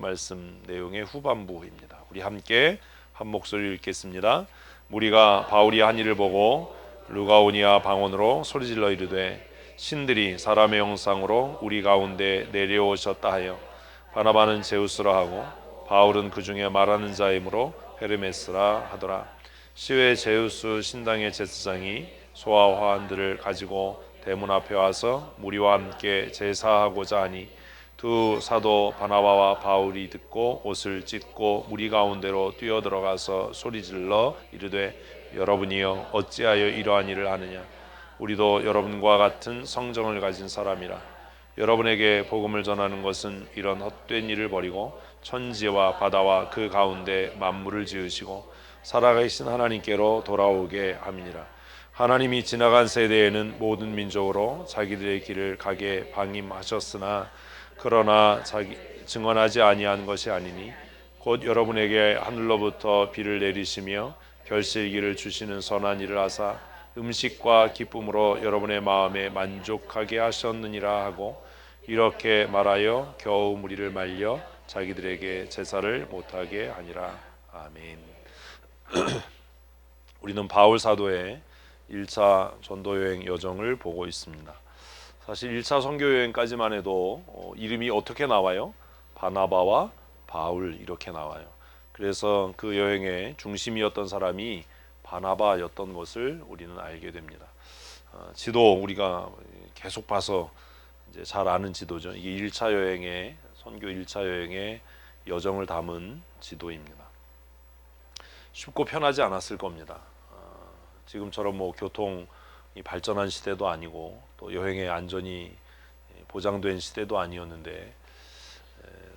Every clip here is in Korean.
말씀 내용의 후반부입니다. 우리 함께 한 목소리 읽겠습니다. 무리가 바울이 한 일을 보고 루가오니아 방언으로 소리질러 이르되 신들이 사람의 형상으로 우리 가운데 내려오셨다 하여 바나바는 제우스라 하고 바울은 그 중에 말하는 자이므로 헤르메스라 하더라. 시외 제우스 신당의 제사장이 소와 화환들을 가지고 대문 앞에 와서 무리와 함께 제사하고자 하니 두 사도 바나바와 바울이 듣고 옷을 찢고 무리 가운데로 뛰어들어가서 소리질러 이르되 여러분이여 어찌하여 이러한 일을 하느냐. 우리도 여러분과 같은 성정을 가진 사람이라. 여러분에게 복음을 전하는 것은 이런 헛된 일을 버리고 천지와 바다와 그 가운데 만물을 지으시고 살아계신 하나님께로 돌아오게 함이니라. 하나님이 지나간 세대에는 모든 민족으로 자기들의 길을 가게 방임하셨으나 그러나 증언하지 아니한 것이 아니니 곧 여러분에게 하늘로부터 비를 내리시며 결실기를 주시는 선한 일을 하사 음식과 기쁨으로 여러분의 마음에 만족하게 하셨느니라 하고 이렇게 말하여 겨우 무리를 말려 자기들에게 제사를 못하게 하니라. 아멘. 우리는 바울 사도의 1차 전도여행 여정을 보고 있습니다. 사실 1차 선교여행까지만 해도 이름이 어떻게 나와요? 바나바와 바울 이렇게 나와요. 그래서 그 여행의 중심이었던 사람이 바나바였던 것을 우리는 알게 됩니다. 지도 우리가 계속 봐서 이제 잘 아는 지도죠. 이게 1차 여행의 선교 1차 여행의 여정을 담은 지도입니다. 쉽고 편하지 않았을 겁니다. 지금처럼 뭐 교통이 발전한 시대도 아니고 또 여행의 안전이 보장된 시대도 아니었는데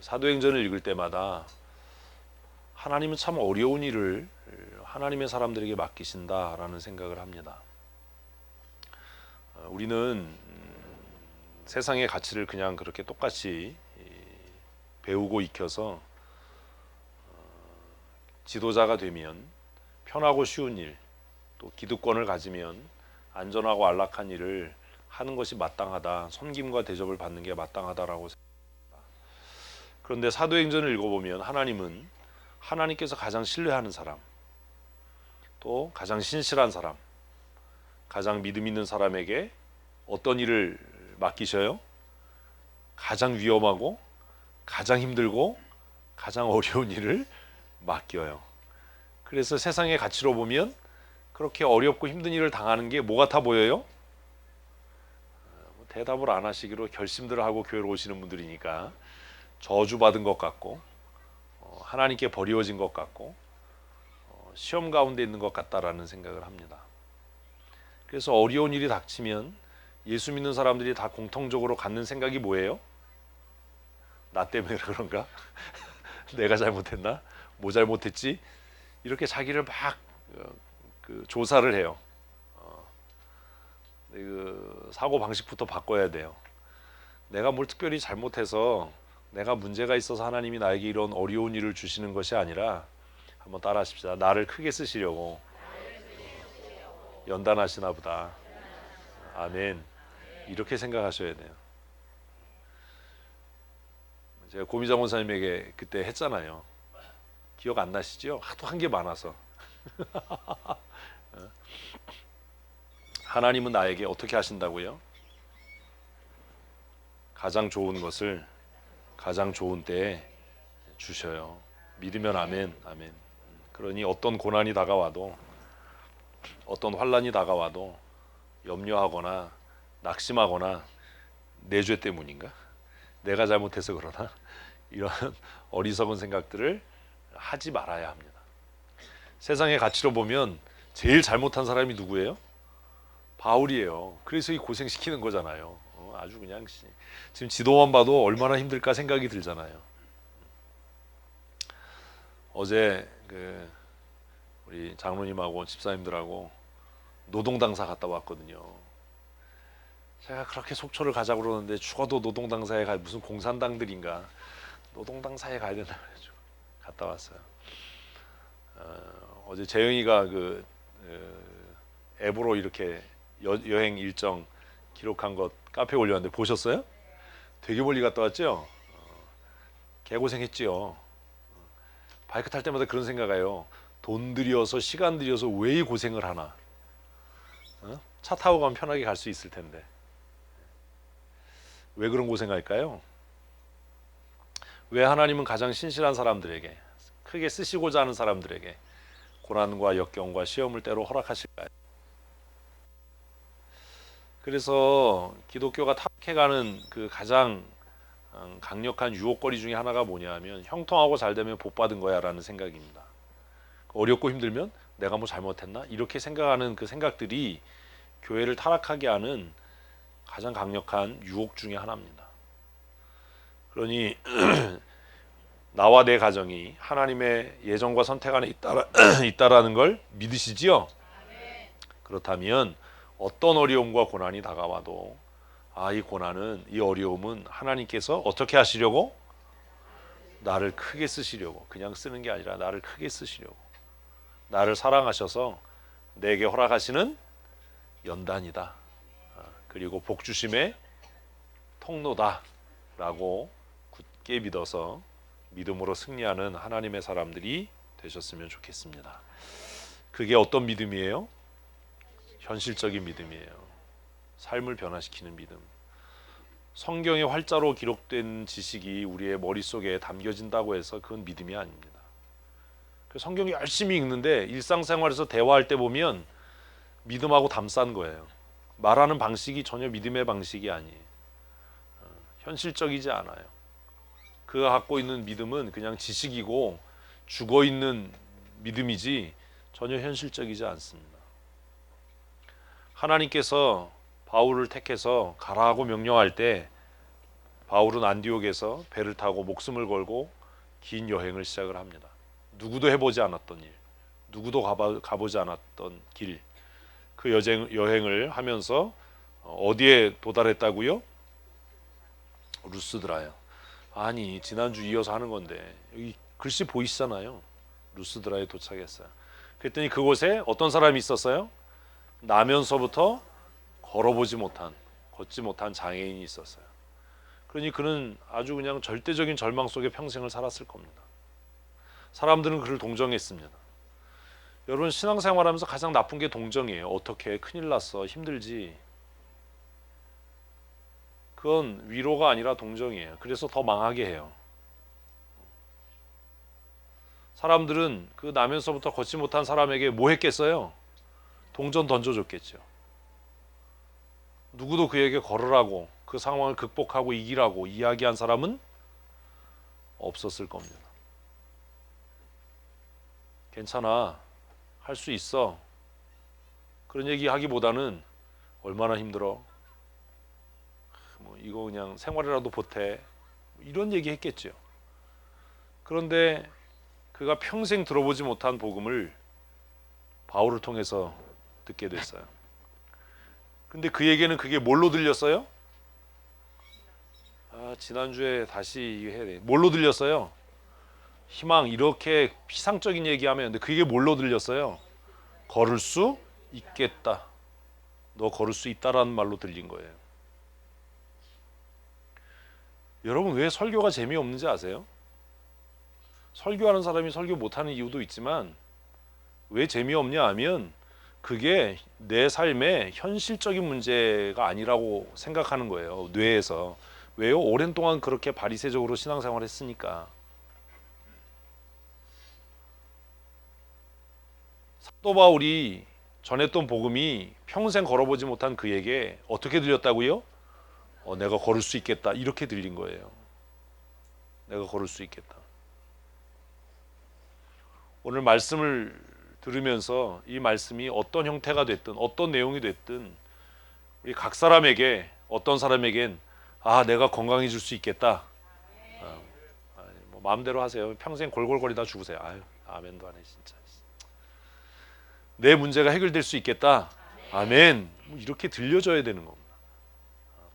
사도행전을 읽을 때마다 하나님은 참 어려운 일을 하나님의 사람들에게 맡기신다라는 생각을 합니다. 우리는 세상의 가치를 그냥 그렇게 똑같이 배우고 익혀서 지도자가 되면 편하고 쉬운 일, 또 기득권을 가지면 안전하고 안락한 일을 하는 것이 마땅하다, 섬김과 대접을 받는 게 마땅하다라고 생각합니다. 그런데 사도행전을 읽어보면 하나님은 하나님께서 가장 신뢰하는 사람, 또 가장 신실한 사람, 가장 믿음 있는 사람에게 어떤 일을 맡기셔요? 가장 위험하고 가장 힘들고 가장 어려운 일을 맡겨요. 그래서 세상의 가치로 보면 그렇게 어렵고 힘든 일을 당하는 게 뭐 같아 보여요? 대답을 안 하시기로 결심들을 하고 교회로 오시는 분들이니까 저주받은 것 같고 하나님께 버리워진 것 같고 시험 가운데 있는 것 같다라는 생각을 합니다. 그래서 어려운 일이 닥치면 예수 믿는 사람들이 다 공통적으로 갖는 생각이 뭐예요? 나 때문에 그런가? 내가 잘못했나? 뭐 잘못했지? 이렇게 자기를 막 조사를 해요. 그 사고 방식부터 바꿔야 돼요. 내가 뭘 특별히 잘못해서 내가 문제가 있어서 하나님이 나에게 이런 어려운 일을 주시는 것이 아니라 한번 따라하십시다. 나를 크게 쓰시려고 연단하시나 보다. 아멘. 이렇게 생각하셔야 돼요. 제가 고미자 원사님에게 그때 했잖아요. 기억 안 나시죠? 하도 한 게 많아서. 하나님은 나에게 어떻게 하신다고요? 가장 좋은 것을 가장 좋은 때에 주셔요. 믿으면 아멘, 아멘. 그러니 어떤 고난이 다가와도 어떤 환난이 다가와도 염려하거나 낙심하거나 내 죄 때문인가? 내가 잘못해서 그러나? 이런 어리석은 생각들을 하지 말아야 합니다. 세상의 가치로 보면 제일 잘못한 사람이 누구예요? 바울이에요. 그래서 이 고생시키는 거잖아요. 아주 그냥 지금 지도만 봐도 얼마나 힘들까 생각이 들잖아요. 어제 우리 장로님하고 집사님들하고 노동당사 갔다 왔거든요. 제가 그렇게 속초를 가자고 그러는데 죽어도 노동당사에 가 무슨 공산당들인가 노동당사에 가야 된다 그래가지고 갔다 왔어요. 어제 재영이가 앱으로 이렇게 여행 일정 기록한 것 카페에 올렸는데 보셨어요? 되게 멀리 갔다 왔죠? 개고생했지요. 바이크 탈 때마다 그런 생각해요. 돈 들여서 시간 들여서 왜 이 고생을 하나? 차 타고 가면 편하게 갈 수 있을 텐데 왜 그런 고생할까요? 왜 하나님은 가장 신실한 사람들에게, 크게 쓰시고자 하는 사람들에게 고난과 역경과 시험을 때로 허락하실까요? 그래서 기독교가 타락해가는 그 가장 강력한 유혹거리 중에 하나가 뭐냐면 형통하고 잘 되면 복 받은 거야 라는 생각입니다. 어렵고 힘들면 내가 뭐 잘못했나? 이렇게 생각하는 그 생각들이 교회를 타락하게 하는 가장 강력한 유혹 중에 하나입니다. 그러니 나와 내 가정이 하나님의 예정과 선택 안에 있다라는 걸 믿으시지요? 그렇다면 어떤 어려움과 고난이 다가와도 이 고난은, 이 어려움은 하나님께서 어떻게 하시려고? 나를 크게 쓰시려고. 그냥 쓰는 게 아니라 나를 크게 쓰시려고. 나를 사랑하셔서 내게 허락하시는 연단이다. 그리고 복주심의 통로다 라고 굳게 믿어서 믿음으로 승리하는 하나님의 사람들이 되셨으면 좋겠습니다. 그게 어떤 믿음이에요? 현실적인 믿음이에요. 삶을 변화시키는 믿음. 성경의 활자로 기록된 지식이 우리의 머릿속에 담겨진다고 해서 그건 믿음이 아닙니다. 성경 열심히 읽는데 일상생활에서 대화할 때 보면 믿음하고 담싼 거예요. 말하는 방식이 전혀 믿음의 방식이 아니에요. 현실적이지 않아요. 그가 갖고 있는 믿음은 그냥 지식이고 죽어있는 믿음이지 전혀 현실적이지 않습니다. 하나님께서 바울을 택해서 가라고 명령할 때 바울은 안디옥에서 배를 타고 목숨을 걸고 긴 여행을 시작을 합니다. 누구도 해보지 않았던 일, 누구도 가보지 않았던 길, 그 여행을 하면서 어디에 도달했다고요? 루스드라요. 아니 지난주 이어서 하는 건데 여기 글씨 보이시잖아요. 루스드라에 도착했어요. 그랬더니 그곳에 어떤 사람이 있었어요? 나면서부터 걷지 못한 장애인이 있었어요. 그러니 그는 아주 그냥 절대적인 절망 속에 평생을 살았을 겁니다. 사람들은 그를 동정했습니다. 여러분 신앙생활하면서 가장 나쁜 게 동정이에요. 어떻게 큰일 났어 힘들지. 그건 위로가 아니라 동정이에요. 그래서 더 망하게 해요. 사람들은 그 나면서부터 걷지 못한 사람에게 뭐 했겠어요? 동전 던져줬겠죠. 누구도 그에게 걸으라고, 그 상황을 극복하고 이기라고 이야기한 사람은 없었을 겁니다. 괜찮아, 할 수 있어, 그런 얘기 하기보다는 얼마나 힘들어, 뭐 이거 그냥 생활이라도 보태, 이런 얘기 했겠죠. 그런데 그가 평생 들어보지 못한 복음을 바울을 통해서 듣게 됐어요. 근데 그에게는 그게 뭘로 들렸어요? 지난주에 다시 해야 돼. 뭘로 들렸어요? 희망, 이렇게 피상적인 얘기하면, 근데 그게 뭘로 들렸어요? 걸을 수 있겠다, 너 걸을 수 있다라는 말로 들린 거예요. 여러분 왜 설교가 재미없는지 아세요? 설교하는 사람이 설교 못하는 이유도 있지만 왜 재미없냐 하면 그게 내 삶의 현실적인 문제가 아니라고 생각하는 거예요. 뇌에서. 왜요? 오랜 동안 그렇게 바리새적으로 신앙생활을 했으니까. 사도 바울이 전했던 복음이 평생 걸어보지 못한 그에게 어떻게 들렸다고요? 내가 걸을 수 있겠다, 이렇게 들린 거예요. 내가 걸을 수 있겠다. 오늘 말씀을 들으면서 이 말씀이 어떤 형태가 됐든 어떤 내용이 됐든 우리 각 사람에게, 어떤 사람에겐 내가 건강해질 수 있겠다, 뭐 마음대로 하세요. 평생 골골거리다 죽으세요. 아멘도 안 해 진짜. 내 문제가 해결될 수 있겠다, 아멘, 뭐 이렇게 들려줘야 되는 겁니다.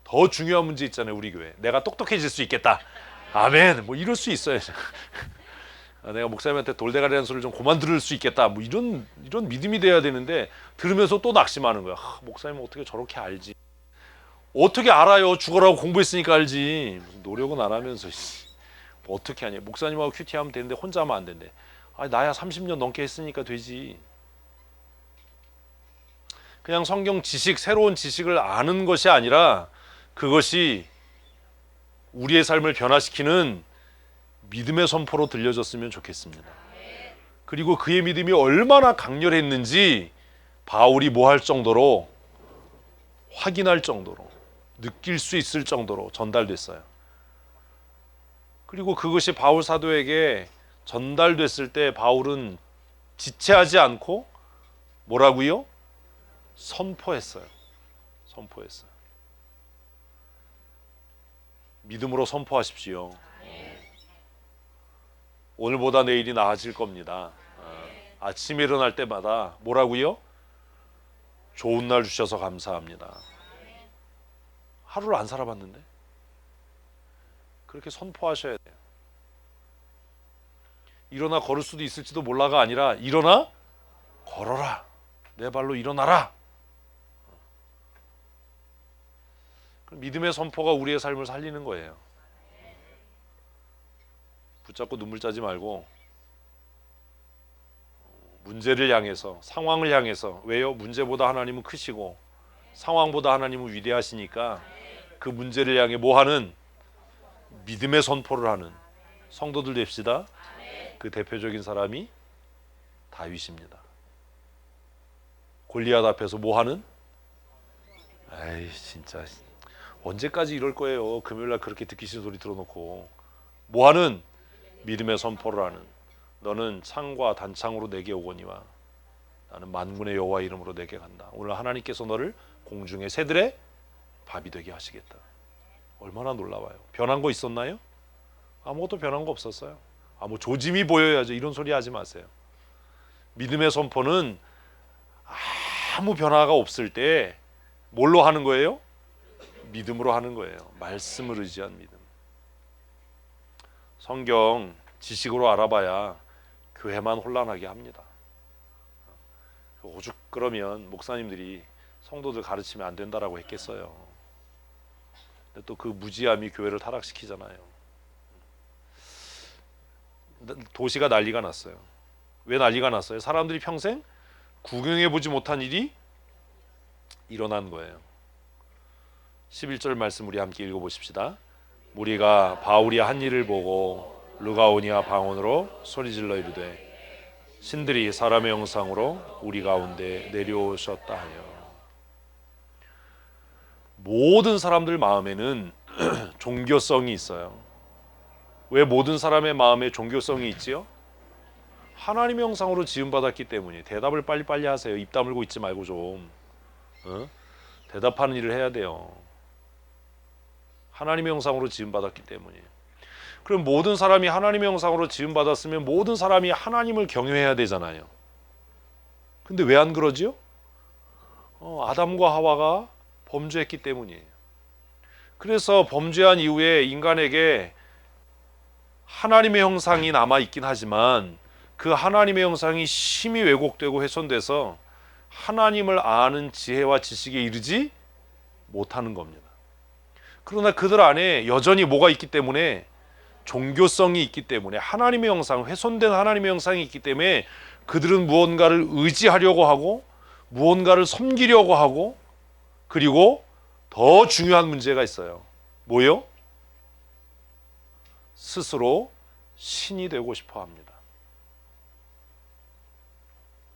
더 중요한 문제 있잖아요. 우리 교회 내가 똑똑해질 수 있겠다, 아멘, 뭐 이럴 수 있어야죠. 내가 목사님한테 돌대가리라는 소리를 좀 그만 들을 수 있겠다, 뭐 이런 믿음이 돼야 되는데 들으면서 또 낙심하는 거야. 목사님은 어떻게 저렇게 알지? 어떻게 알아요? 죽어라고 공부했으니까 알지. 무슨 노력은 안 하면서 어떻게 하냐? 목사님하고 큐티하면 되는데 혼자 하면 안 된대. 아, 나야 30년 넘게 했으니까 되지. 그냥 성경 지식, 새로운 지식을 아는 것이 아니라 그것이 우리의 삶을 변화시키는 믿음의 선포로 들려졌으면 좋겠습니다. 그리고 그의 믿음이 얼마나 강렬했는지 바울이 뭐 할 정도로, 확인할 정도로, 느낄 수 있을 정도로 전달됐어요. 그리고 그것이 바울 사도에게 전달됐을 때 바울은 지체하지 않고 뭐라고요? 선포했어요. 선포했어요. 믿음으로 선포하십시오. 오늘보다 내일이 나아질 겁니다. 아침에 일어날 때마다 뭐라고요? 좋은 날 주셔서 감사합니다. 하루를 안 살아봤는데 그렇게 선포하셔야 돼요. 일어나 걸을 수도 있을지도 몰라가 아니라 일어나 걸어라. 내 발로 일어나라. 믿음의 선포가 우리의 삶을 살리는 거예요. 붙잡고 눈물 짜지 말고 문제를 향해서, 상황을 향해서. 왜요? 문제보다 하나님은 크시고 상황보다 하나님은 위대하시니까 그 문제를 향해 뭐하는? 믿음의 선포를 하는 성도들 됩시다. 그 대표적인 사람이 다윗입니다. 골리앗 앞에서 뭐하는? 에이 진짜 언제까지 이럴 거예요. 금요일날 그렇게 듣기 싫은 소리 들어놓고 뭐하는? 믿음의 선포를 하는. 너는 창과 단창으로 내게 오거니와 나는 만군의 여호와 이름으로 내게 간다. 오늘 하나님께서 너를 공중의 새들의 밥이 되게 하시겠다. 얼마나 놀라워요. 변한 거 있었나요? 아무것도 변한 거 없었어요. 뭐 조짐이 보여야죠. 이런 소리 하지 마세요. 믿음의 선포는 아무 변화가 없을 때 뭘로 하는 거예요? 믿음으로 하는 거예요. 말씀을 의지한 믿음. 성경 지식으로 알아봐야 교회만 혼란하게 합니다. 오죽 그러면 목사님들이 성도들 가르치면 안 된다라고 했겠어요. 근데 또 그 무지함이 교회를 타락시키잖아요. 도시가 난리가 났어요. 왜 난리가 났어요? 사람들이 평생 구경해보지 못한 일이 일어난 거예요. 11절 말씀 우리 함께 읽어보십시다. 우리가 바울이 한 일을 보고 르가오니아 방언으로 소리질러 이르되 신들이 사람의 형상으로 우리 가운데 내려오셨다 하여. 모든 사람들 마음에는 종교성이 있어요. 왜 모든 사람의 마음에 종교성이 있지요? 하나님의 형상으로 지음받았기 때문에. 대답을 빨리빨리 하세요. 입 다물고 있지 말고 좀 대답하는 일을 해야 돼요. 하나님의 형상으로 지음받았기 때문에. 그럼 모든 사람이 하나님의 형상으로 지음받았으면 모든 사람이 하나님을 경외해야 되잖아요. 근데 왜 안 그러지요? 아담과 하와가 범죄했기 때문이에요. 그래서 범죄한 이후에 인간에게 하나님의 형상이 남아있긴 하지만 그 하나님의 형상이 심히 왜곡되고 훼손돼서 하나님을 아는 지혜와 지식에 이르지 못하는 겁니다. 그러나 그들 안에 여전히 뭐가 있기 때문에? 종교성이 있기 때문에, 하나님의 형상, 훼손된 하나님의 형상이 있기 때문에 그들은 무언가를 의지하려고 하고 무언가를 섬기려고 하고, 그리고 더 중요한 문제가 있어요. 뭐요? 스스로 신이 되고 싶어 합니다.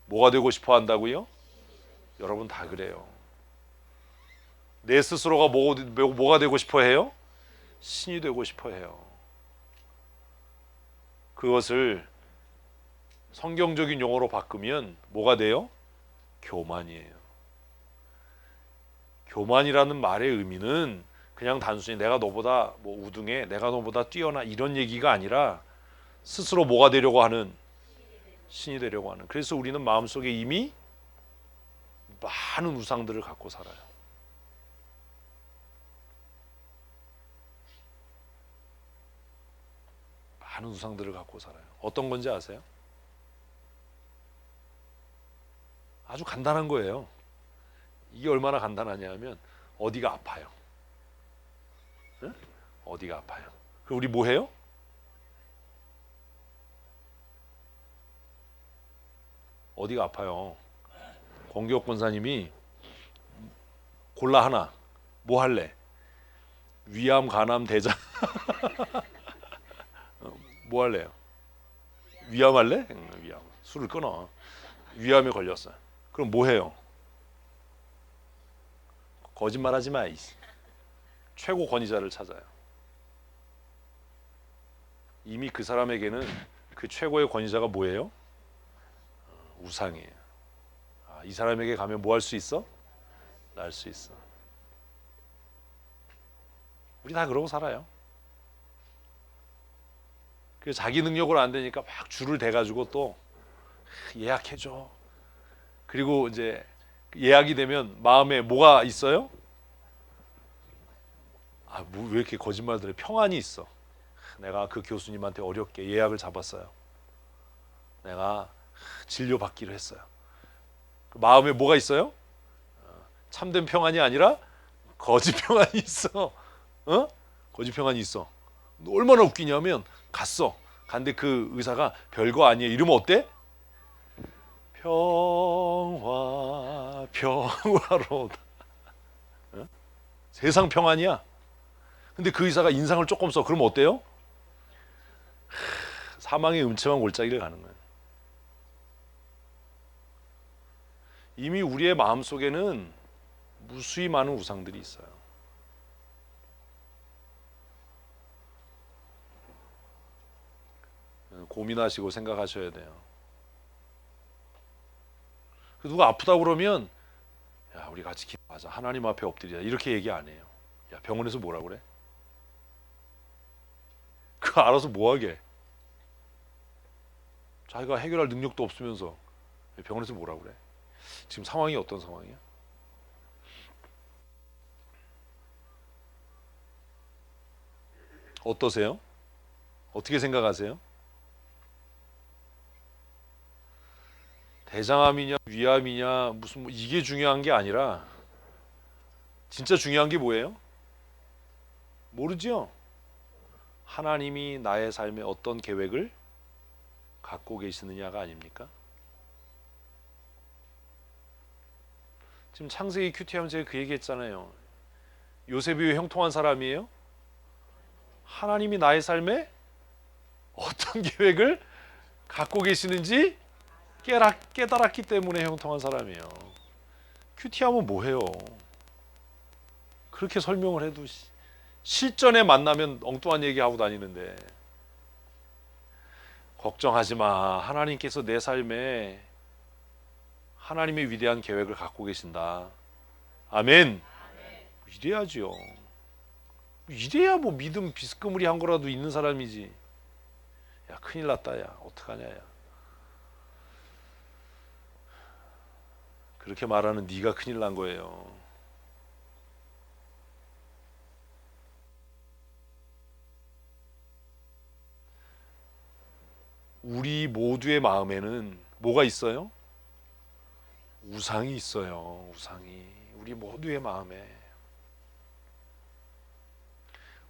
뭐가 되고 싶어 한다고요? 여러분 다 그래요. 내 스스로가 뭐가 되고 싶어 해요? 신이 되고 싶어 해요. 그것을 성경적인 용어로 바꾸면 뭐가 돼요? 교만이에요. 교만이라는 말의 의미는 그냥 단순히 내가 너보다 우등해, 내가 너보다 뛰어나 이런 얘기가 아니라 스스로 뭐가 되려고 하는? 신이 되려고 하는. 그래서 우리는 마음속에 이미 많은 우상들을 갖고 살아요. 많은 우상들을 갖고 살아요. 어떤 건지 아세요? 아주 간단한 거예요. 이게 얼마나 간단하냐면 어디가 아파요. 응? 어디가 아파요. 그럼 우리 뭐 해요? 어디가 아파요? 권기옥 권사님이 골라 하나. 뭐 할래? 위암, 간암, 대장. 뭐 할래요? 위암 할래? 위암. 술을 끊어. 위암에 걸렸어. 그럼 뭐 해요? 거짓말하지 마. 최고 권위자를 찾아요. 이미 그 사람에게는 그 최고의 권위자가 뭐예요? 우상이에요. 이 사람에게 가면 뭐 할 수 있어? 날 수 있어. 우리 다 그러고 살아요. 그래서 자기 능력으로 안 되니까 막 줄을 대가지고 또 예약해줘. 그리고 이제 예약이 되면 마음에 뭐가 있어요? 뭐 왜 이렇게 거짓말들해? 평안이 있어. 내가 그 교수님한테 어렵게 예약을 잡았어요. 내가 진료 받기로 했어요. 마음에 뭐가 있어요? 참된 평안이 아니라 거짓 평안이 있어. 거짓 평안이 있어. 얼마나 웃기냐면 갔어. 근데 그 의사가 별거 아니에요. 이러면 어때? 평화로다. 세상 평안이야. 근데 그 의사가 인상을 조금 써. 그럼 어때요? 사망의 음침한 골짜기를 가는 거예요. 이미 우리의 마음속에는 무수히 많은 우상들이 있어요. 고민하시고 생각하셔야 돼요. 누가 아프다 그러면 야 우리 같이 기도하자. 하나님 앞에 엎드리자. 이렇게 얘기 안 해요. 야 병원에서 뭐라 그래? 그거 알아서 뭐하게? 자기가 해결할 능력도 없으면서 병원에서 뭐라 그래? 지금 상황이 어떤 상황이야? 어떠세요? 어떻게 생각하세요? 대장암이냐 위암이냐 무슨 이게 중요한 게 아니라 진짜 중요한 게 뭐예요? 모르죠? 하나님이 나의 삶에 어떤 계획을 갖고 계시느냐가 아닙니까? 지금 창세기 큐티하면서 제가 그 얘기했잖아요. 요셉이 왜 형통한 사람이에요? 하나님이 나의 삶에 어떤 계획을 갖고 계시는지 깨달았기 때문에 형통한 사람이에요. 큐티하면 뭐해요? 그렇게 설명을 해도 실전에 만나면 엉뚱한 얘기하고 다니는데 걱정하지 마. 하나님께서 내 삶에 하나님의 위대한 계획을 갖고 계신다. 아멘. 이래야지요. 이래야 뭐 믿음 비스무리한 거라도 있는 사람이지. 야 큰일 났다. 야 어떡하냐. 야 그렇게 말하는 네가 큰일 난 거예요. 우리 모두의 마음에는 뭐가 있어요? 우상이 있어요. 우상이 우리 모두의 마음에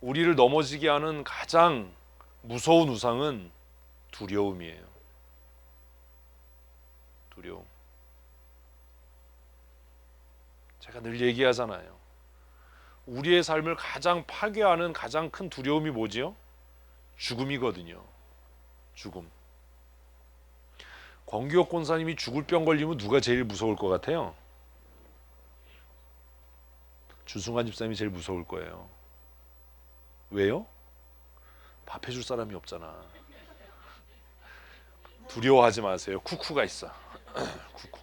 우리를 넘어지게 하는 가장 무서운 우상은 두려움이에요. 두려움. 제가 늘 얘기하잖아요. 우리의 삶을 가장 파괴하는 가장 큰 두려움이 뭐지요? 죽음이거든요. 죽음. 권기옥 권사님이 죽을 병 걸리면 누가 제일 무서울 것 같아요? 주승환 집사님이 제일 무서울 거예요. 왜요? 밥 해줄 사람이 없잖아. 두려워하지 마세요. 쿠쿠가 있어. 쿠쿠.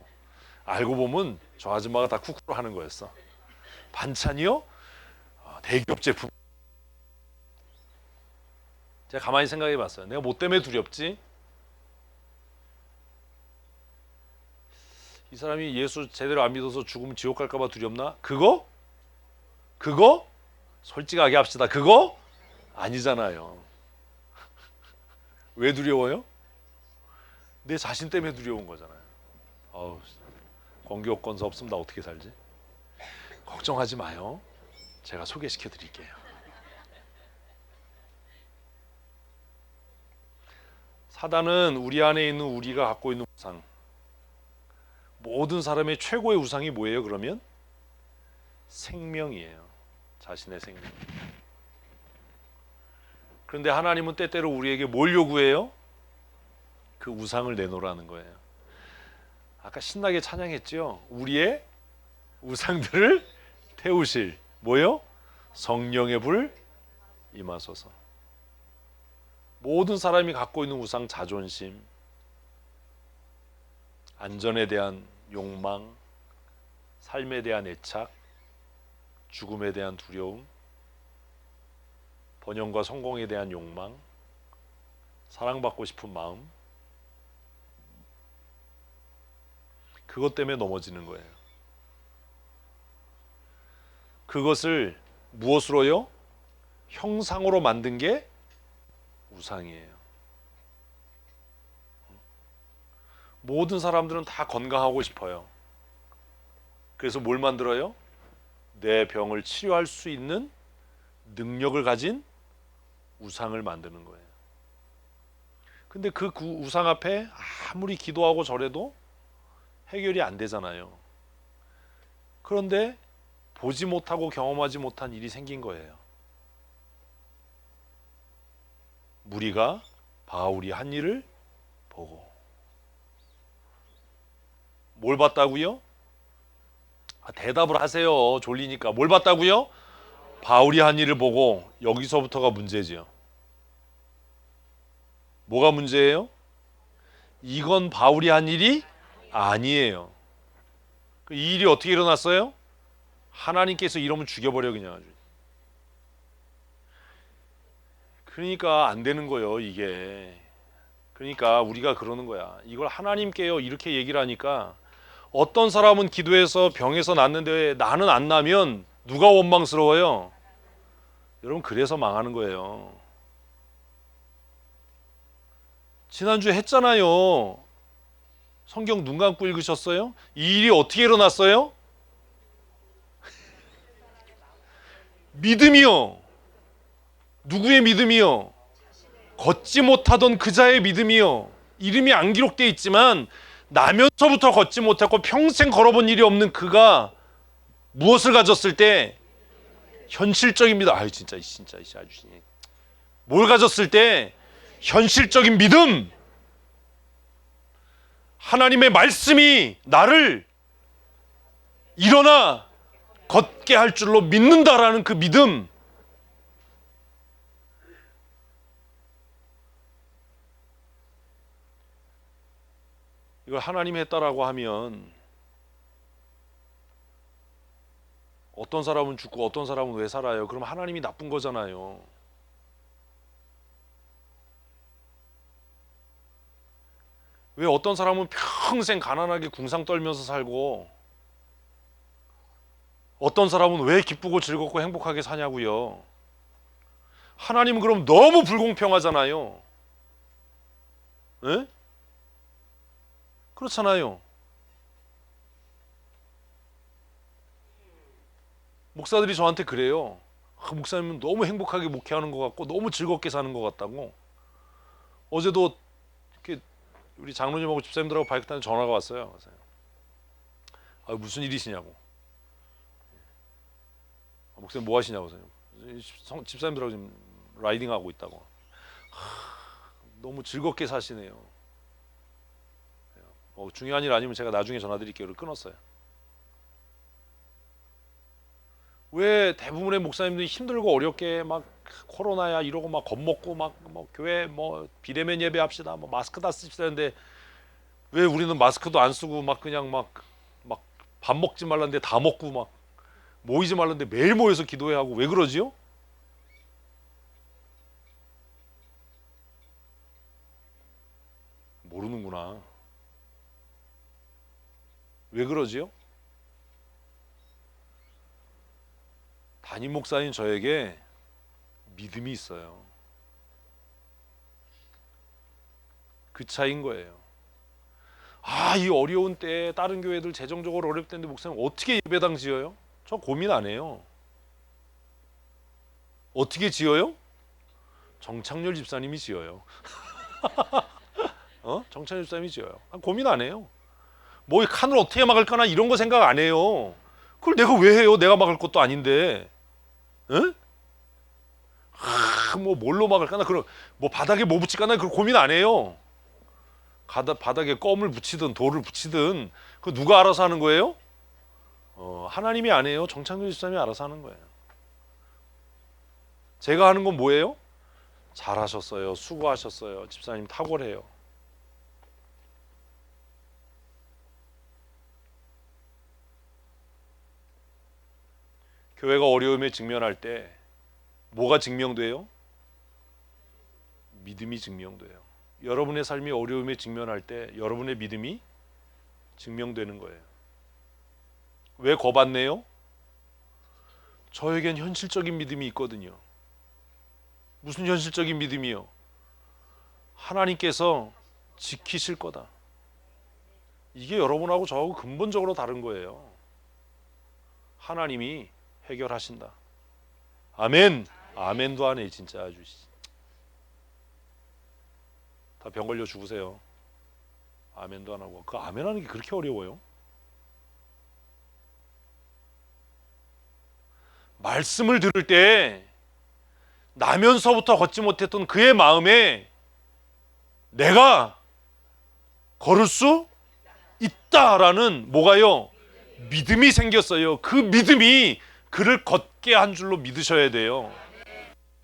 알고 보면 저 아줌마가 다 쿠쿠로 하는 거였어. 반찬이요? 대기업 제품. 제가 가만히 생각해 봤어요. 내가 뭐 때문에 두렵지? 이 사람이 예수 제대로 안 믿어서 죽으면 지옥 갈까 봐 두렵나? 그거? 솔직하게 합시다. 그거? 아니잖아요. 왜 두려워요? 내 자신 때문에 두려운 거잖아요. 권기옥 권사 없으면 나 어떻게 살지? 걱정하지 마요. 제가 소개시켜 드릴게요. 사단은 우리 안에 있는 우리가 갖고 있는 우상, 모든 사람의 최고의 우상이 뭐예요? 그러면 생명이에요. 자신의 생명. 그런데 하나님은 때때로 우리에게 뭘 요구해요? 그 우상을 내놓으라는 거예요. 아까 신나게 찬양했죠? 우리의 우상들을 태우실 뭐요? 성령의 불 임하소서. 모든 사람이 갖고 있는 우상, 자존심, 안전에 대한 욕망, 삶에 대한 애착, 죽음에 대한 두려움, 번영과 성공에 대한 욕망, 사랑받고 싶은 마음, 그것 때문에 넘어지는 거예요. 그것을 무엇으로요? 형상으로 만든 게 우상이에요. 모든 사람들은 다 건강하고 싶어요. 그래서 뭘 만들어요? 내 병을 치료할 수 있는 능력을 가진 우상을 만드는 거예요. 근데 그 우상 앞에 아무리 기도하고 절해도 해결이 안 되잖아요. 그런데 보지 못하고 경험하지 못한 일이 생긴 거예요. 무리가 바울이 한 일을 보고. 뭘 봤다고요? 대답을 하세요. 졸리니까. 뭘 봤다고요? 바울이 한 일을 보고. 여기서부터가 문제지요. 뭐가 문제예요? 이건 바울이 한 일이 아니에요. 이 일이 어떻게 일어났어요? 하나님께서 이러면 죽여버려 그냥 아주. 그러니까 안 되는 거예요 이게. 그러니까 우리가 그러는 거야. 이걸 하나님께요 이렇게 얘기를 하니까 어떤 사람은 기도해서 병에서 낫는데 나는 안 나면 누가 원망스러워요? 여러분 그래서 망하는 거예요. 지난주에 했잖아요. 성경 눈 감고 읽으셨어요? 이 일이 어떻게 일어났어요? 믿음이요. 누구의 믿음이요? 걷지 못하던 그자의 믿음이요. 이름이 안 기록되어 있지만 나면서부터 걷지 못했고 평생 걸어본 일이 없는 그가 무엇을 가졌을 때 현실적입니다. 아유 진짜 아주 뭘 가졌을 때 현실적인 믿음. 하나님의 말씀이 나를 일어나 걷게 할 줄로 믿는다라는 그 믿음. 이걸 하나님이 했다라고 하면 어떤 사람은 죽고 어떤 사람은 왜 살아요? 그럼 하나님이 나쁜 거잖아요. 왜 어떤 사람은 평생 가난하게 궁상 떨면서 살고 어떤 사람은 왜 기쁘고 즐겁고 행복하게 사냐고요. 하나님은 그럼 너무 불공평하잖아요. 에? 그렇잖아요. 목사들이 저한테 그래요. 목사님은 너무 행복하게 목회하는 것 같고 너무 즐겁게 사는 것 같다고. 어제도 이렇게 우리 장로님하고 집사님들하고 바이크 타는 전화가 왔어요. 무슨 일이시냐고. 목사님 뭐 하시냐고. 집사님들하고 지금 라이딩하고 있다고. 너무 즐겁게 사시네요. 중요한 일 아니면 제가 나중에 전화드릴게요를 끊었어요. 왜 대부분의 목사님들이 힘들고 어렵게 막 코로나야 이러고 막 겁먹고 막 뭐 교회 뭐 비대면 예배합시다 뭐 마스크 다 씁시다 했는데 왜 우리는 마스크도 안 쓰고 막 그냥 막 밥 먹지 말라는데 다 먹고 막 모이지 말라는데 매일 모여서 기도해야 하고 왜 그러지요? 모르는구나. 왜 그러지요? 담임 목사인 저에게 믿음이 있어요. 그 차이인 거예요. 이 어려운 때에 다른 교회들 재정적으로 어렵다는데 목사님 어떻게 예배당 지어요? 저 고민 안 해요. 어떻게 지어요? 정창렬 집사님이 지어요. 정창렬 집사님이 지어요. 고민 안 해요. 뭐 칸을 어떻게 막을까나 이런 거 생각 안 해요. 그걸 내가 왜 해요? 내가 막을 것도 아닌데. 응? 뭐 뭘로 막을까나 그럼 뭐 바닥에 뭐 붙일까나 그걸 고민 안 해요. 바닥에 껌을 붙이든 돌을 붙이든 그 누가 알아서 하는 거예요? 하나님이 안 해요. 정창균 집사님이 알아서 하는 거예요. 제가 하는 건 뭐예요? 잘하셨어요. 수고하셨어요. 집사님 탁월해요. 교회가 어려움에 직면할 때 뭐가 증명돼요? 믿음이 증명돼요. 여러분의 삶이 어려움에 직면할 때 여러분의 믿음이 증명되는 거예요. 왜 거받네요? 저에겐 현실적인 믿음이 있거든요. 무슨 현실적인 믿음이요? 하나님께서 지키실 거다. 이게 여러분하고 저하고 근본적으로 다른 거예요. 하나님이 해결하신다. 아멘. 아멘도 안 해 진짜 아주. 다 병 걸려 죽으세요. 아멘도 안 하고. 그 아멘하는 게 그렇게 어려워요? 말씀을 들을 때 나면서부터 걷지 못했던 그의 마음에 내가 걸을 수 있다라는 뭐가요? 믿음이 생겼어요. 그 믿음이 그를 걷게 한 줄로 믿으셔야 돼요.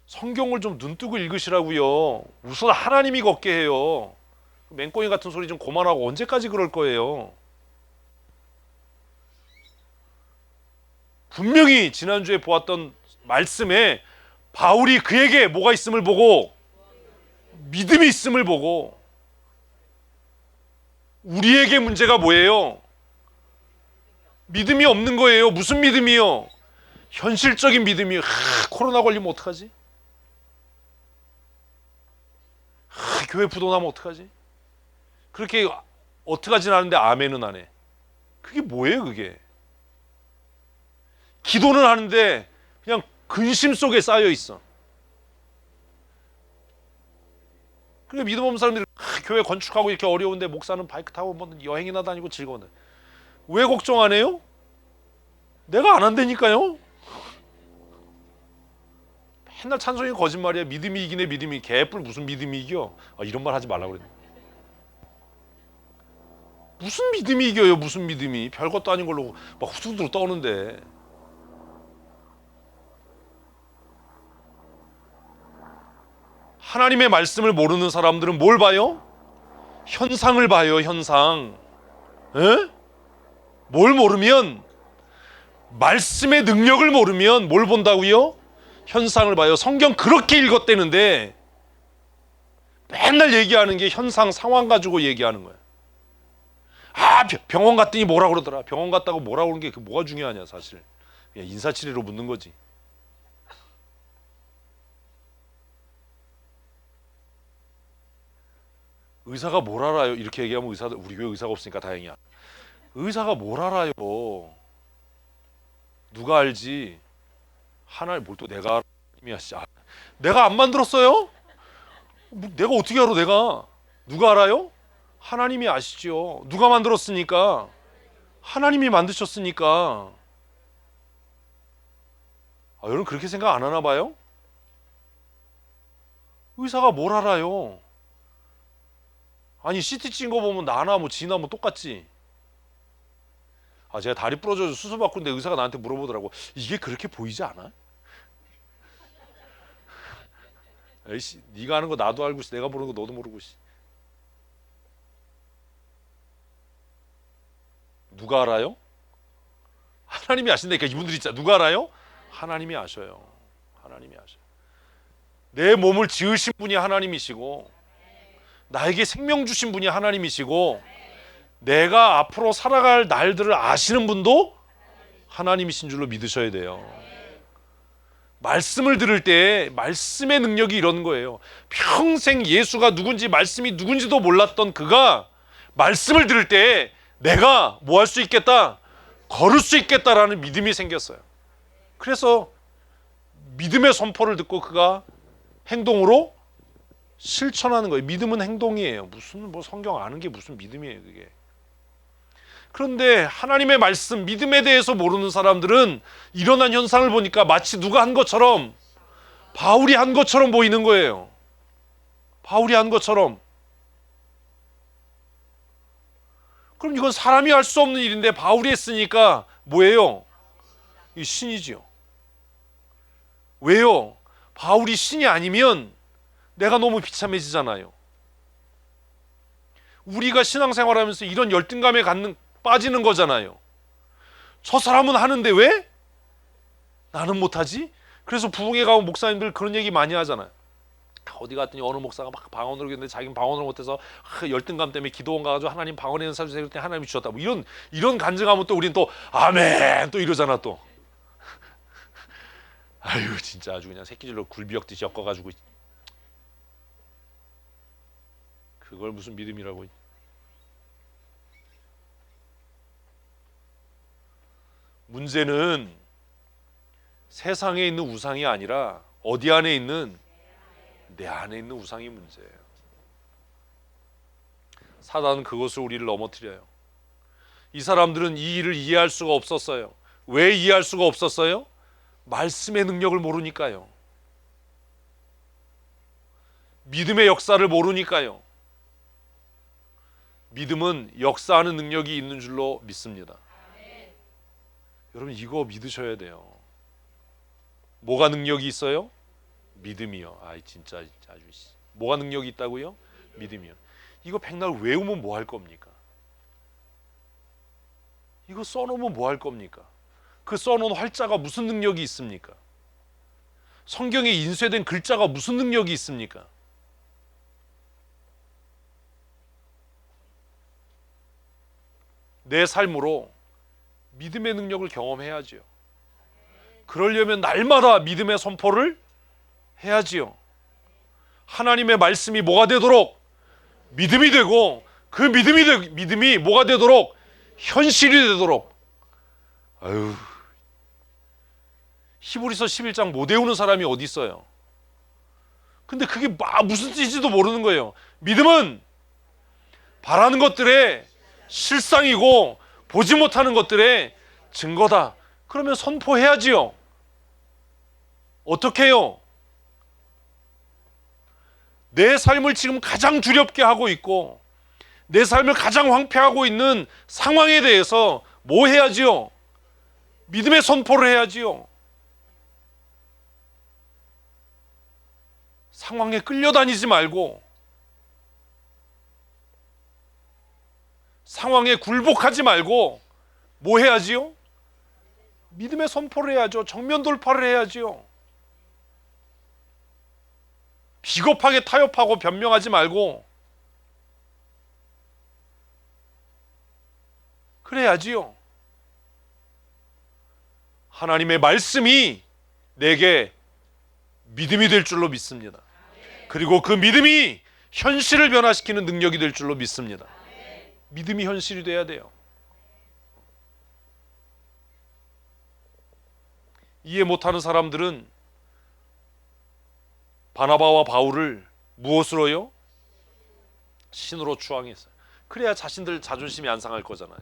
성경을 좀 눈뜨고 읽으시라고요. 우선 하나님이 걷게 해요. 맹꽁이 같은 소리 좀 그만하고 언제까지 그럴 거예요? 분명히 지난주에 보았던 말씀에 바울이 그에게 뭐가 있음을 보고 믿음이 있음을 보고 우리에게 문제가 뭐예요? 믿음이 없는 거예요. 무슨 믿음이요? 현실적인 믿음이. 코로나 걸리면 어떡하지? 교회 부도나면 어떡하지? 그렇게 어떡하진 않은데 아멘은 안 해. 그게 뭐예요 그게? 기도는 하는데 그냥 근심 속에 쌓여 있어. 그래 믿음 없는 사람들이 교회 건축하고 이렇게 어려운데 목사는 바이크 타고 뭐 여행이나 다니고 즐거운데 왜 걱정 안 해요? 내가 안 한다니까요. 맨날 찬송이 거짓말이야. 믿음이 이기네 믿음이. 개뿔 무슨 믿음이 이겨? 이런 말 하지 말라고 그랬네. 무슨 믿음이 이겨요? 무슨 믿음이? 별것도 아닌 걸로 막 후두둑 떠오는데. 하나님의 말씀을 모르는 사람들은 뭘 봐요? 현상을 봐요. 현상. 에? 뭘 모르면 말씀의 능력을 모르면 뭘 본다고요? 현상을 봐요. 성경 그렇게 읽었대는데 맨날 얘기하는 게 현상 상황 가지고 얘기하는 거예요. 병원 갔더니 뭐라 그러더라. 병원 갔다고 뭐라 그러는 게 뭐가 중요하냐 사실. 그냥 인사치레로 묻는 거지. 의사가 뭘 알아요? 이렇게 얘기하면 의사들 우리 교회 의사가 없으니까 다행이야. 의사가 뭘 알아요? 누가 알지? 하나님 뭘 또 내가 알아? 내가 안 만들었어요? 내가 어떻게 알아? 내가 누가 알아요? 하나님이 아시죠. 누가 만들었으니까? 하나님이 만드셨으니까. 여러분 그렇게 생각 안 하나 봐요? 의사가 뭘 알아요? 아니 CT 찍은 거 보면 나나 뭐 지나 뭐 똑같지. 제가 다리 부러져서 수술 받고 있는데 의사가 나한테 물어보더라고. 이게 그렇게 보이지 않아? 에이씨, 네가 하는 거 나도 알고 있어. 내가 모르는 거 너도 모르고 있어. 누가 알아요? 하나님이 아신다니까. 이분들이 진짜 누가 알아요? 하나님이 아셔요. 하나님이 아셔요. 내 몸을 지으신 분이 하나님이시고 나에게 생명 주신 분이 하나님이시고 내가 앞으로 살아갈 날들을 아시는 분도 하나님이신 줄로 믿으셔야 돼요. 말씀을 들을 때 말씀의 능력이 이런 거예요. 평생 예수가 누군지 말씀이 누군지도 몰랐던 그가 말씀을 들을 때 내가 뭐 할 수 있겠다? 걸을 수 있겠다라는 믿음이 생겼어요. 그래서 믿음의 선포를 듣고 그가 행동으로 실천하는 거예요. 믿음은 행동이에요. 무슨 뭐 성경 아는 게 무슨 믿음이에요, 그게. 그런데 하나님의 말씀, 믿음에 대해서 모르는 사람들은 일어난 현상을 보니까 마치 누가 한 것처럼, 바울이 한 것처럼 보이는 거예요. 바울이 한 것처럼. 그럼 이건 사람이 할 수 없는 일인데 바울이 했으니까 뭐예요? 이 신이지요. 왜요? 바울이 신이 아니면 내가 너무 비참해지잖아요. 우리가 신앙생활하면서 이런 열등감에 빠지는 거잖아요. 저 사람은 하는데 왜? 나는 못하지? 그래서 부흥회 가면 목사님들 그런 얘기 많이 하잖아요. 어디 갔더니 어느 목사가 막 방언으로 했는데 자기는 방언을 못해서 열등감 때문에 기도원 가가지고 하나님 방언의 은사 주세요 그랬더니 하나님이 주셨다. 뭐 이런 간증하면 또 우린 또 아멘 또 이러잖아 또. 아유 진짜 아주 그냥 새끼질로 굴비역듯이 엮어가지고 그걸 무슨 믿음이라고. 문제는 세상에 있는 우상이 아니라 어디 안에 있는, 내 안에 있는 우상이 문제예요. 사단은 그것을 우리를 넘어뜨려요. 이 사람들은 이 일을 이해할 수가 없었어요. 왜 이해할 수가 없었어요? 말씀의 능력을 모르니까요. 믿음의 역사를 모르니까요. 믿음은 역사하는 능력이 있는 줄로 믿습니다. 여러분 이거 믿으셔야 돼요. 뭐가 능력이 있어요? 믿음이요. 아 진짜 아주 뭐가 능력이 있다고요? 믿음이요. 이거 백날 외우면 뭐 할 겁니까? 이거 써놓으면 뭐 할 겁니까? 그 써놓은 활자가 무슨 능력이 있습니까? 성경에 인쇄된 글자가 무슨 능력이 있습니까? 내 삶으로 믿음의 능력을 경험해야지요. 그러려면 날마다 믿음의 선포를 해야지요. 하나님의 말씀이 뭐가 되도록 믿음이 되고 그 믿음이 뭐가 되도록 현실이 되도록. 아유, 히브리서 11장 못 외우는 사람이 어디 있어요? 근데 그게 무슨 뜻인지도 모르는 거예요. 믿음은 바라는 것들의 실상이고 보지 못하는 것들의 증거다. 그러면 선포해야지요. 어떻게 해요? 내 삶을 지금 가장 두렵게 하고 있고 내 삶을 가장 황폐하고 있는 상황에 대해서 뭐 해야지요? 믿음의 선포를 해야지요. 상황에 끌려다니지 말고 상황에 굴복하지 말고 뭐 해야지요? 믿음의 선포를 해야죠. 정면 돌파를 해야지요. 비겁하게 타협하고 변명하지 말고 그래야지요. 하나님의 말씀이 내게 믿음이 될 줄로 믿습니다. 그리고 그 믿음이 현실을 변화시키는 능력이 될 줄로 믿습니다. 믿음이 현실이 돼야 돼요. 이해 못하는 사람들은 바나바와 바울을 무엇으로요? 신으로 추앙했어요. 그래야 자신들 자존심이 안 상할 거잖아요.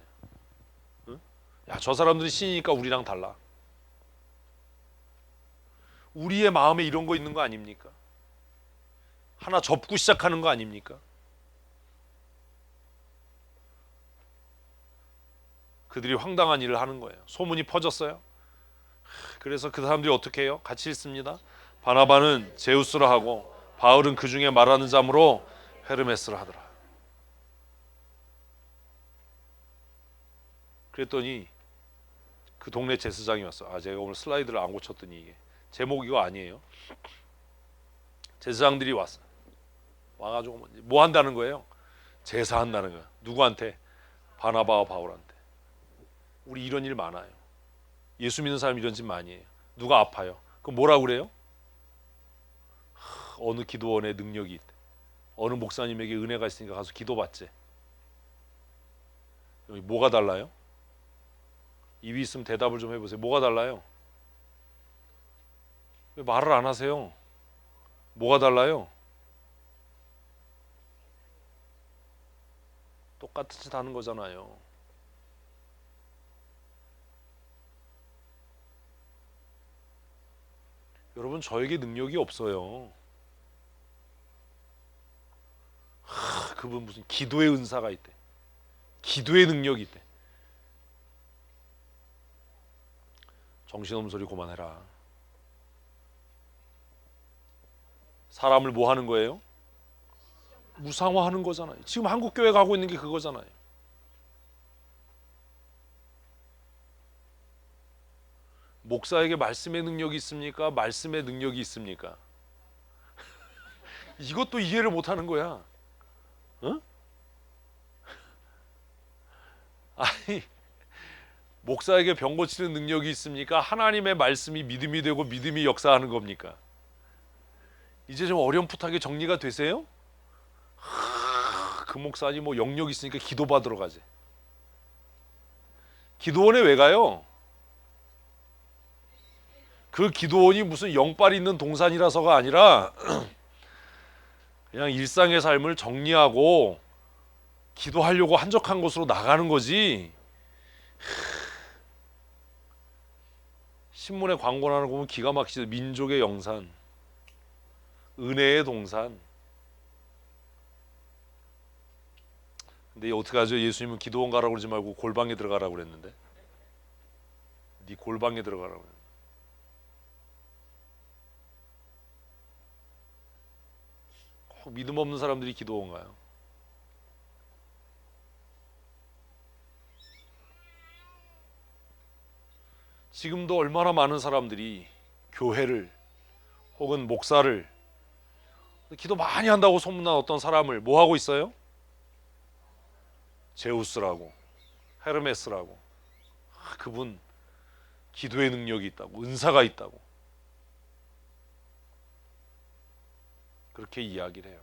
응? 야, 저 사람들이 신이니까 우리랑 달라. 우리의 마음에 이런 거 있는 거 아닙니까? 하나 접고 시작하는 거 아닙니까? 그들이 황당한 일을 하는 거예요. 소문이 퍼졌어요. 그래서 그 사람들이 어떻게 해요? 같이 읽습니다. 바나바는 제우스라 하고 바울은 그 중에 말하는 자므로 헤르메스라 하더라. 그랬더니 그 동네 제사장이 왔어. 아, 제가 오늘 슬라이드를 안 고쳤더니 이게 제목 이거 아니에요. 제사장들이 왔어. 와가지고 뭐 한다는 거예요? 제사한다는 거야. 누구한테? 바나바와 바울한테. 우리 이런 일 많아요. 예수 믿는 사람 이런 짓 많이 해요. 누가 아파요? 그럼 뭐라고 그래요? 어느 기도원에 능력이 있대. 어느 목사님에게 은혜가 있으니까 가서 기도받지. 여기 뭐가 달라요? 입이 있으면 대답을 좀 해보세요. 뭐가 달라요? 왜 말을 안 하세요? 뭐가 달라요? 똑같은 짓 하는 거잖아요. 여러분 저에게 능력이 없어요. 그분 무슨 기도의 은사가 있대. 기도의 능력이 있대. 정신없는 소리 그만해라. 사람을 뭐 하는 거예요? 무상화하는 거잖아요. 지금 한국 교회 가고 있는 게 그거잖아요. 목사에게 말씀의 능력이 있습니까? 말씀의 능력이 있습니까? 이것도 이해를 못 하는 거야. 어? 아니, 목사에게 병 고치는 능력이 있습니까? 하나님의 말씀이 믿음이 되고 믿음이 역사하는 겁니까? 이제 좀 어렴풋하게 정리가 되세요? 그 목사님 뭐 영역 있으니까 기도 받으러 가지. 기도원에 왜 가요? 그 기도원이 무슨 영빨 있는 동산이라서가 아니라 그냥 일상의 삶을 정리하고 기도하려고 한적한 곳으로 나가는 거지. 신문에 광고 나는 거 보면 기가 막히죠. 민족의 영산, 은혜의 동산. 근데 어떻게 하죠? 예수님은 기도원 가라고 그러지 말고 골방에 들어가라고 그랬는데. 네 골방에 들어가라고 그랬는데. 꼭 믿음 없는 사람들이 기도원 가요. 지금도 얼마나 많은 사람들이 교회를 혹은 목사를 기도 많이 한다고 소문난 어떤 사람을 뭐 하고 있어요? 제우스라고, 헤르메스라고. 그분 기도의 능력이 있다고, 은사가 있다고 그렇게 이야기를 해요.